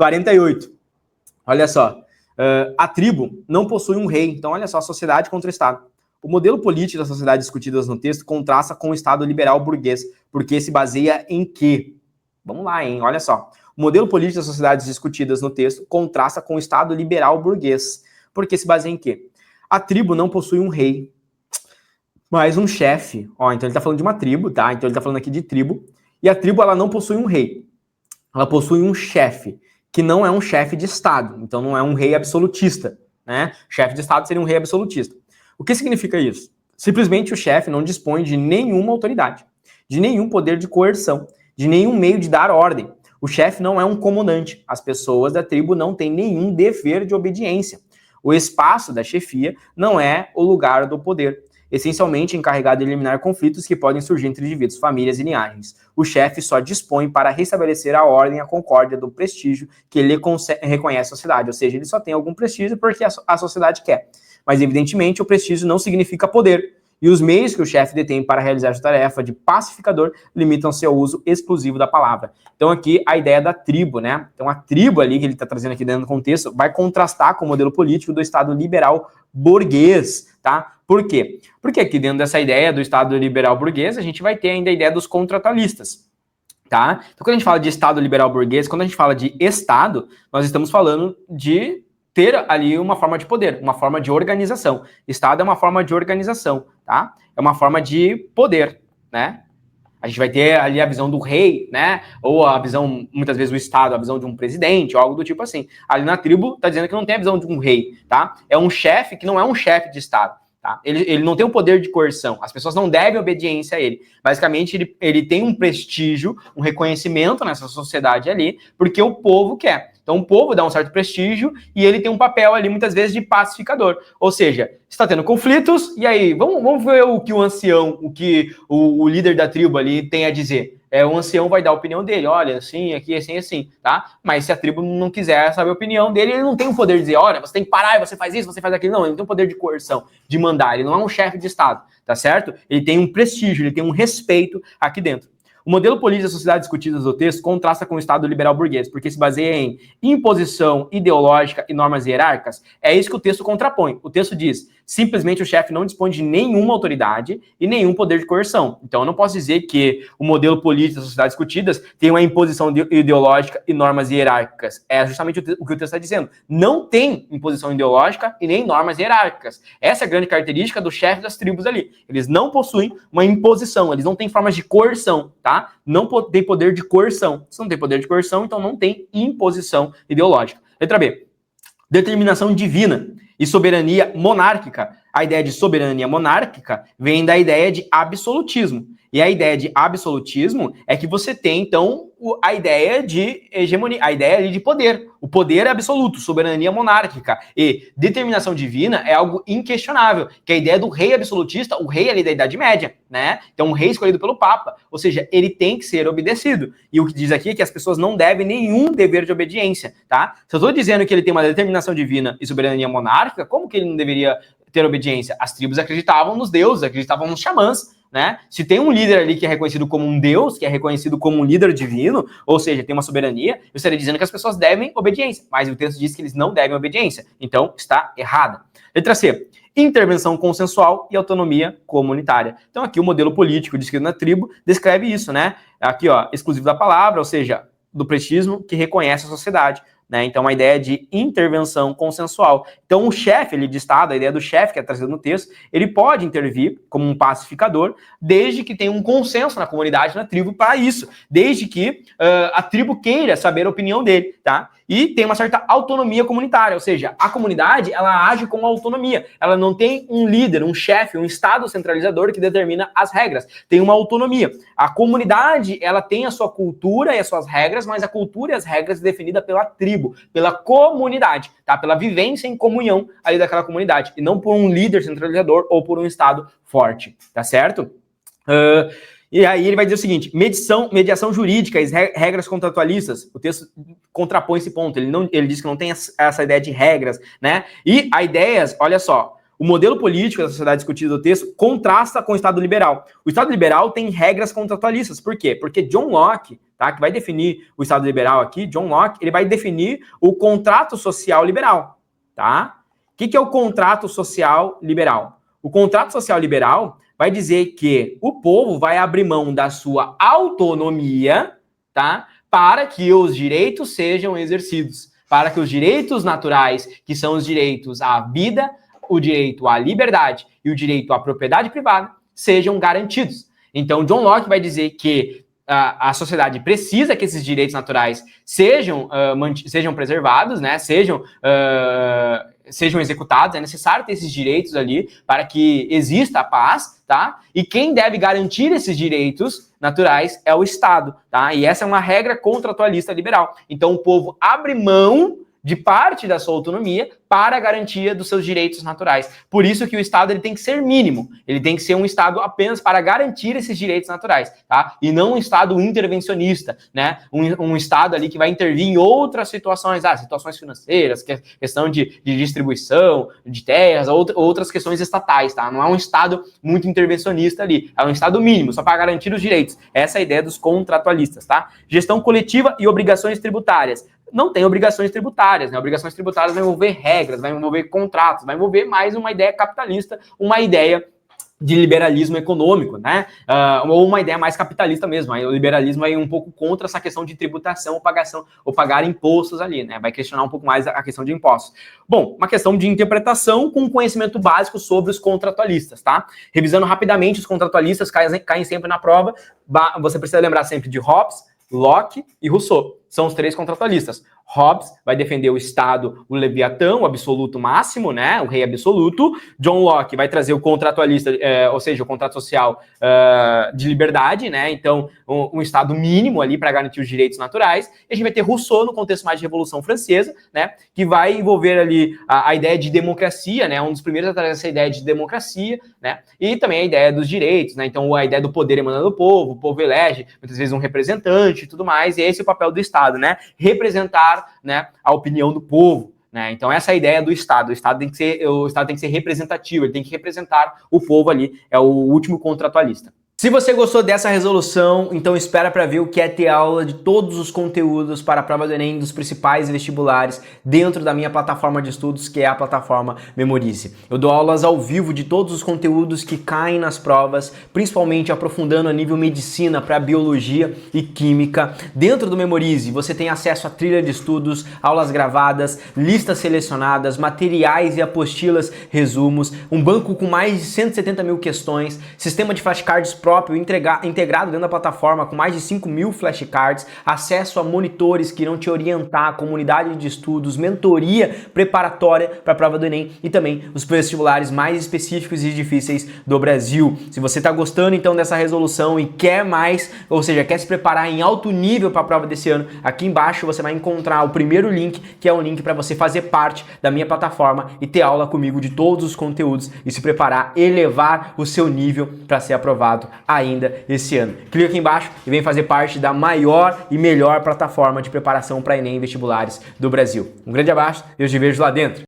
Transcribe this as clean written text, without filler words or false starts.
48. Olha só. A tribo não possui um rei. Então, olha só, a sociedade contra o Estado. O modelo político da sociedade discutidas no texto contrasta com o Estado liberal burguês, porque se baseia em quê? Vamos lá, hein? Olha só. O modelo político das sociedades discutidas no texto contrasta com o Estado liberal burguês, porque se baseia em quê? A tribo não possui um rei, mas um chefe. Ó, então ele tá falando de uma tribo, tá? Então ele tá falando aqui de tribo. E a tribo, ela não possui um rei. Ela possui um chefe, que não é um chefe de Estado. Então não é um rei absolutista, né? Chefe de Estado seria um rei absolutista. O que significa isso? Simplesmente o chefe não dispõe de nenhuma autoridade, de nenhum poder de coerção, de nenhum meio de dar ordem. O chefe não é um comandante. As pessoas da tribo não têm nenhum dever de obediência. O espaço da chefia não é o lugar do poder, essencialmente encarregado de eliminar conflitos que podem surgir entre indivíduos, famílias e linhagens. O chefe só dispõe para restabelecer a ordem, a concórdia do prestígio que ele reconhece à sociedade, ou seja, ele só tem algum prestígio porque a sociedade quer. Mas, evidentemente, o prestígio não significa poder, e os meios que o chefe detém para realizar sua tarefa de pacificador limitam-se ao uso exclusivo da palavra. Então, aqui, a ideia da tribo, né? Então, a tribo ali, que ele está trazendo aqui dentro do contexto, vai contrastar com o modelo político do Estado liberal burguês, tá? Por quê? Porque aqui dentro dessa ideia do Estado liberal burguês, a gente vai ter ainda a ideia dos contratualistas, tá? Então, quando a gente fala de Estado liberal burguês, quando a gente fala de Estado, nós estamos falando de ter ali uma forma de poder, uma forma de organização. Estado é uma forma de organização, tá? É uma forma de poder, né? A gente vai ter ali a visão do rei, né? Ou a visão, muitas vezes, do Estado, a visão de um presidente, ou algo do tipo assim. Ali na tribo, tá dizendo que não tem a visão de um rei, tá? É um chefe que não é um chefe de Estado, tá? Ele não tem o poder de coerção. As pessoas não devem obediência a ele. Basicamente, ele tem um prestígio, um reconhecimento nessa sociedade ali, porque o povo quer. Então, o povo dá um certo prestígio e ele tem um papel ali, muitas vezes, de pacificador. Ou seja, está tendo conflitos, e aí, vamos ver o que o ancião, o que o líder da tribo ali tem a dizer. O ancião vai dar a opinião dele, olha, assim, aqui, assim, tá? Mas se a tribo não quiser saber a opinião dele, ele não tem o poder de dizer, olha, você tem que parar, você faz isso, você faz aquilo. Não, ele não tem o poder de coerção, de mandar. Ele não é um chefe de Estado, tá certo? Ele tem um prestígio, ele tem um respeito aqui dentro. O modelo político da sociedade discutida no texto contrasta com o Estado liberal burguês, porque se baseia em imposição ideológica e normas hierárquicas. É isso que o texto contrapõe. O texto diz, simplesmente o chefe não dispõe de nenhuma autoridade e nenhum poder de coerção. Então eu não posso dizer que o modelo político das sociedades discutidas tem uma imposição ideológica e normas hierárquicas. É justamente o que o texto está dizendo. Não tem imposição ideológica e nem normas hierárquicas. Essa é a grande característica do chefe das tribos ali. Eles não possuem uma imposição, eles não têm formas de coerção, tá? Não tem poder de coerção. Se não tem poder de coerção, então não tem imposição ideológica. Letra B. Determinação divina e soberania monárquica. A ideia de soberania monárquica vem da ideia de absolutismo. E a ideia de absolutismo é que você tem, então, a ideia de hegemonia, a ideia ali de poder. O poder é absoluto, soberania monárquica. E determinação divina é algo inquestionável, que é a ideia do rei absolutista, o rei ali da Idade Média, né? Então, um rei escolhido pelo Papa. Ou seja, ele tem que ser obedecido. E o que diz aqui é que as pessoas não devem nenhum dever de obediência, tá? Se eu estou dizendo que ele tem uma determinação divina e soberania monárquica, como que ele não deveria ter obediência? As tribos acreditavam nos deuses, acreditavam nos xamãs, né? Se tem um líder ali que é reconhecido como um deus, que é reconhecido como um líder divino, ou seja, tem uma soberania, eu estaria dizendo que as pessoas devem obediência, mas o texto diz que eles não devem obediência, então está errada. Letra C. Intervenção consensual e autonomia comunitária. Então aqui o modelo político descrito na tribo descreve isso, né? Aqui, ó, exclusivo da palavra, ou seja, do prestígio que reconhece a sociedade. Né? Então, a ideia de intervenção consensual. Então, o chefe de Estado, a ideia do chefe que é trazida no texto, ele pode intervir como um pacificador, desde que tenha um consenso na comunidade, na tribo, para isso. Desde que a tribo queira saber a opinião dele, tá? E tem uma certa autonomia comunitária, ou seja, a comunidade, ela age com autonomia. Ela não tem um líder, um chefe, um Estado centralizador que determina as regras. Tem uma autonomia. A comunidade, ela tem a sua cultura e as suas regras, mas a cultura e as regras é definida pela tribo, pela comunidade, tá? Pela vivência em comunhão ali daquela comunidade, e não por um líder centralizador ou por um Estado forte, tá certo? E aí ele vai dizer o seguinte, mediação jurídica e regras contratualistas, o texto contrapõe esse ponto, ele diz que não tem essa ideia de regras, né? E a ideia, olha só, o modelo político da sociedade discutida no texto contrasta com o Estado liberal. O Estado liberal tem regras contratualistas. Por quê? Porque John Locke, tá, que vai definir o Estado liberal aqui, John Locke, ele vai definir o contrato social liberal, tá? O que é o contrato social liberal? O contrato social liberal vai dizer que o povo vai abrir mão da sua autonomia, tá, para que os direitos sejam exercidos, para que os direitos naturais, que são os direitos à vida, o direito à liberdade e o direito à propriedade privada, sejam garantidos. Então, John Locke vai dizer que a sociedade precisa que esses direitos naturais sejam preservados, né, sejam executados. É necessário ter esses direitos ali para que exista a paz, tá? E quem deve garantir esses direitos naturais é o Estado, tá? E essa é uma regra contratualista liberal. Então, o povo abre mão de parte da sua autonomia para a garantia dos seus direitos naturais. Por isso que o Estado ele tem que ser mínimo, ele tem que ser um Estado apenas para garantir esses direitos naturais, tá? E não um Estado intervencionista, né? Um Estado ali que vai intervir em outras situações, situações financeiras, questão de distribuição de terras, outras questões estatais, tá? Não é um Estado muito intervencionista ali, é um Estado mínimo, só para garantir os direitos. Essa é a ideia dos contratualistas, tá? Gestão coletiva e obrigações tributárias. Não tem obrigações tributárias, né? Obrigações tributárias vai envolver regras, vai envolver contratos, vai envolver mais uma ideia capitalista, uma ideia de liberalismo econômico, né? Ou uma ideia mais capitalista mesmo. Aí o liberalismo vai um pouco contra essa questão de tributação ou pagar impostos ali, né? Vai questionar um pouco mais a questão de impostos. Bom, uma questão de interpretação com conhecimento básico sobre os contratualistas, tá? Revisando rapidamente, os contratualistas caem sempre na prova. Você precisa lembrar sempre de Hobbes, Locke e Rousseau. São os três contratualistas. Hobbes vai defender o Estado, o Leviatã, o absoluto máximo, né, o rei absoluto. John Locke vai trazer o contratualista, ou seja, o contrato social de liberdade, né, então um Estado mínimo ali para garantir os direitos naturais. E a gente vai ter Rousseau no contexto mais de Revolução Francesa, né, que vai envolver ali a ideia de democracia, né, um dos primeiros a trazer essa ideia de democracia, né, e também a ideia dos direitos, né, então a ideia do poder emanando do povo, o povo elege muitas vezes um representante e tudo mais, e esse é o papel do Estado, né, representar, né, a opinião do povo, né? Então essa é a ideia do Estado. O Estado tem que ser representativo, ele tem que representar o povo ali, é o último contratualista. Se você gostou dessa resolução, então espera para ver o que é ter aula de todos os conteúdos para a prova do Enem dos principais vestibulares dentro da minha plataforma de estudos, que é a plataforma Memorize. Eu dou aulas ao vivo de todos os conteúdos que caem nas provas, principalmente aprofundando a nível medicina para biologia e química. Dentro do Memorize, você tem acesso a trilha de estudos, aulas gravadas, listas selecionadas, materiais e apostilas, resumos, um banco com mais de 170 mil questões, sistema de flashcards próprio integrado dentro da plataforma com mais de 5.000 flashcards, acesso a monitores que irão te orientar, comunidade de estudos, mentoria preparatória para a prova do Enem e também os vestibulares mais específicos e difíceis do Brasil. Se você está gostando então dessa resolução e quer mais, ou seja, quer se preparar em alto nível para a prova desse ano, aqui embaixo você vai encontrar o primeiro link, que é um link para você fazer parte da minha plataforma e ter aula comigo de todos os conteúdos e se preparar, elevar o seu nível para ser aprovado ainda esse ano. Clica aqui embaixo e vem fazer parte da maior e melhor plataforma de preparação para Enem e vestibulares do Brasil. Um grande abraço e eu te vejo lá dentro.